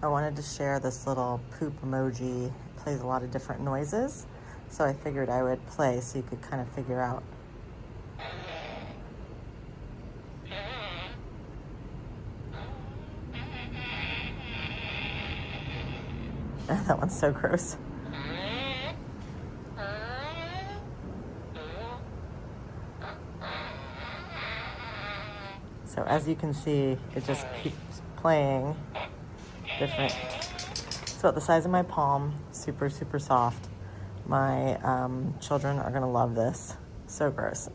I wanted to share this little poop emoji. It plays a lot of different noises, so I figured I would play so you could kind of figure out. That one's so gross. So as you can see, it just keeps playing different. It's about the size of my palm, super, super soft. My children are gonna love this. So gross.